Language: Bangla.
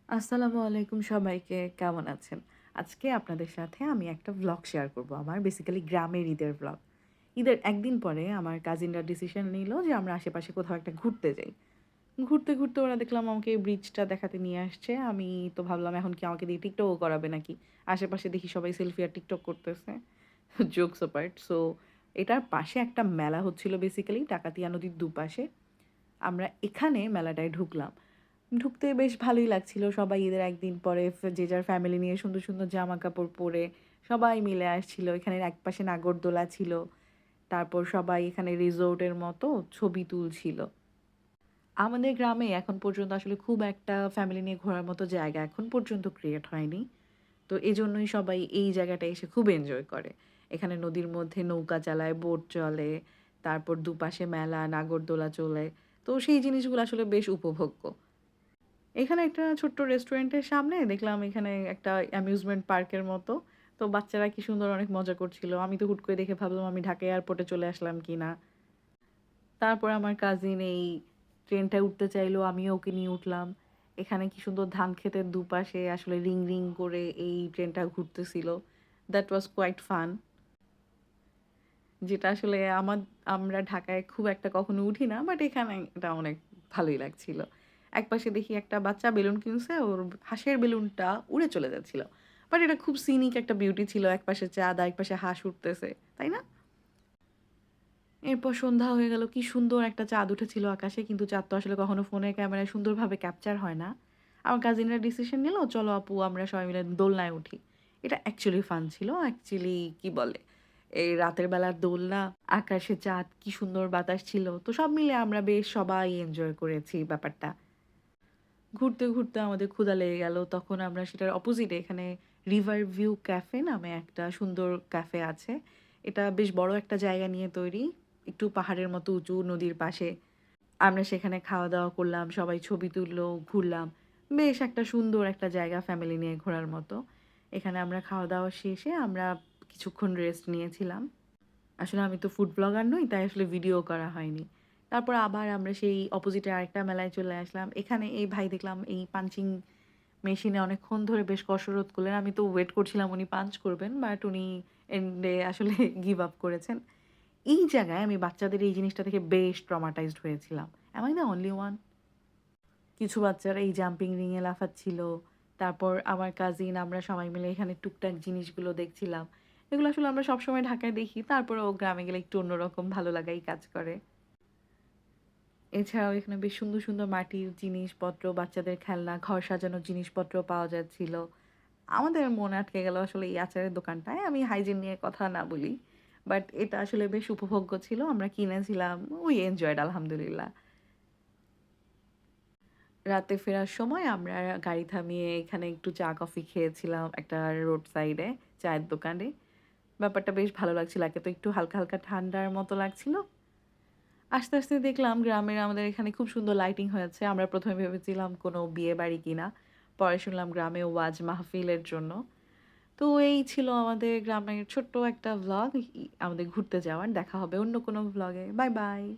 আসসালামু আলাইকুম সবাইকে। কেমন আছেন? আজকে আপনাদের সাথে আমি একটা ভ্লগ শেয়ার করব। আমার বেসিক্যালি গ্রামের ঈদের ভ্লগ। ঈদের একদিন পরে আমার কাজিনরা ডিসিশন নিল যে আমরা আশেপাশে কোথাও একটা ঘুরতে যাই। ঘুরতে ওরা দেখলাম আমাকে এই ব্রিজটা দেখাতে নিয়ে আসছে। আমি তো ভাবলাম এখন কি আমাকে দিয়ে টিকটকও করাবে নাকি? আশেপাশে দেখি সবাই সেলফি আর টিকটক করতেছে। Jokes apart. সো এটার পাশে একটা মেলা হচ্ছিল বেসিক্যালি ডাকাতিয়া নদীর দুপাশে। আমরা এখানে মেলাটায় ঢুকলাম। ঢুকতে বেশ ভালোই লাগছিল। সবাই ঈদের একদিন পরে যে যার ফ্যামিলি নিয়ে সুন্দর, সুন্দর জামাকাপড় পরে সবাই মিলে আসছিল। এখানে একপাশে নাগরদোলা ছিল। তারপর সবাই এখানে রিসোর্টের মতো ছবি তুলছিল। আমাদের গ্রামে এখন পর্যন্ত আসলে খুব একটা ফ্যামিলি নিয়ে ঘোরার মতো জায়গা এখন পর্যন্ত ক্রিয়েট হয়নি। তো এজন্যই সবাই এই জায়গাটায় এসে খুব এনজয় করে। এখানে নদীর মধ্যে নৌকা চালায়, বোট চলে, তারপর দুপাশে মেলা, নাগরদোলা চলে। তো সেই জিনিসগুলো আসলে বেশ উপভোগ্য। এখানে একটা ছোট্ট রেস্টুরেন্টের সামনে দেখলাম এখানে একটা অ্যামিউজমেন্ট পার্কের মতো। তো বাচ্চারা কি সুন্দর অনেক মজা করছিল। আমি তো হুট করে দেখে ভাবলাম আমি ঢাকা এয়ারপোর্টে চলে আসলাম কিনা। তারপর আমার কাজিন এই ট্রেনটায় উঠতে চাইলো, আমিও ওকে নিয়ে উঠলাম। এখানে কি সুন্দর ধান ক্ষেতের দুপাশে আসলে রিং, রিং করে এই ট্রেনটা ঘুরতেছিল। That was quite fun. যেটা আসলে আমরা ঢাকায় খুব একটা কখনো উঠি না। বাট এখানে এটা অনেক ভালোই লাগছিল। একপাশে দেখি একটা বাচ্চা বেলুন কিনছে, ওর হাঁসের বেলুনটা উড়ে চলে যাচ্ছিল। বাট এটা খুব সিনিক একটা বিউটি ছিল। একপাশে চাঁদ, আরেকপাশে হাঁস উঠতেছে। তাই না? এরপর সন্ধ্যা হয়ে গেল। কি সুন্দর একটা চাঁদ উঠেছিল আকাশে। কিন্তু চাঁদ তো আসলে কখনো ফোনের ক্যামেরায় সুন্দরভাবে ক্যাপচার হয় না। আমার কাজিনরা ডিসিশন নিল, "চলো আপু আমরা সবাই মিলে দোলনায় উঠি।" এটা অ্যাকচুয়ালি ফান ছিল। অ্যাকচুয়ালি কি বলে? এই রাতের বেলার দোলনা, আকাশে চাঁদ, কি সুন্দর বাতাস ছিল। তো সব মিলে আমরা বেশ সবাই এনজয় করেছি ব্যাপারটা। ঘুরতে আমাদের ক্ষুধা লেগে গেল। তখন আমরা সেটার অপোজিটে এখানে রিভার ভিউ ক্যাফে নামে একটা সুন্দর ক্যাফে আছে। এটা বেশ বড় একটা জায়গা নিয়ে তৈরি। একটু পাহাড়ের মতো উঁচু নদীর পাশে। আমরা সেখানে খাওয়া-দাওয়া করলাম, সবাই ছবি তুললো, ঘুরলাম। বেশ একটা সুন্দর একটা জায়গা ফ্যামিলি নিয়ে ঘোরার মতো। এখানে আমরা খাওয়া-দাওয়া শেষে আমরা কিছুক্ষণ রেস্ট নিয়েছিলাম। আসলে আমি তো ফুড ব্লগার নই, তাই আসলে ভিডিও করা হয়নি। তারপর আবার আমরা সেই অপোজিটে আরেকটা মেলায় চলে আসলাম। এখানে এই ভাই দেখলাম এই পাঞ্চিং মেশিনে অনেকক্ষণ ধরে বেশ কসরত করলেন। আমি তো ওয়েট করছিলাম উনি পাঞ্চ করবেন, বাট উনি এন্ডে আসলে গিভ আপ করেছেন। এই জায়গায় আমি বাচ্চাদের এই জিনিসটা থেকে বেশ ট্রমাটাইজড হয়েছিলাম। Am I the only one? কিছু বাচ্চারা এই জাম্পিং রিং এ লাফাচ্ছিল। তারপর আমার কাজিন আমরা সবাই মিলে এখানে টুকটাক জিনিসগুলো দেখছিলাম। এগুলো আসলে আমরা সবসময় ঢাকায় দেখি। তারপরেও গ্রামে গেলে একটু অন্যরকম ভালো লাগাই কাজ করে। এছাড়াও এখানে বেশ সুন্দর, সুন্দর মাটির জিনিসপত্র, বাচ্চাদের খেলনা, ঘর সাজানোর জিনিসপত্র পাওয়া যাচ্ছিল। আমাদের মন আটকে গেল আসলে এই আচারের দোকানটায়। আমি হাইজিন নিয়ে কথা না বলি। বাট এটা আসলে বেশ উপভোগ্য ছিল। আমরা কিনেছিলাম। উই এনজয়েড আলহামদুলিল্লাহ। রাতে ফেরার সময় আমরা গাড়ি থামিয়ে এখানে একটু চা কফি খেয়েছিলাম একটা রোড সাইডে চায়ের দোকানে। ব্যাপারটা বেশ ভালো লাগছিল। একে তো একটু হালকা, হালকা ঠান্ডার মতো লাগছিল। আস্তে দেখলাম গ্রামের আমাদের এখানে খুব সুন্দর লাইটিং হয়েছে। আমরা ১ম এ ভেবেছিলাম কোনো বিয়েবাড়ি কিনা। পরে শুনলাম গ্রামে ওয়াজ মাহফিলের জন্য। তো এই ছিল আমাদের গ্রামের ছোট্ট একটা ভ্লগ আমাদের ঘুরতে যাওয়ার। দেখা হবে অন্য কোনো ভ্লগে। By, by.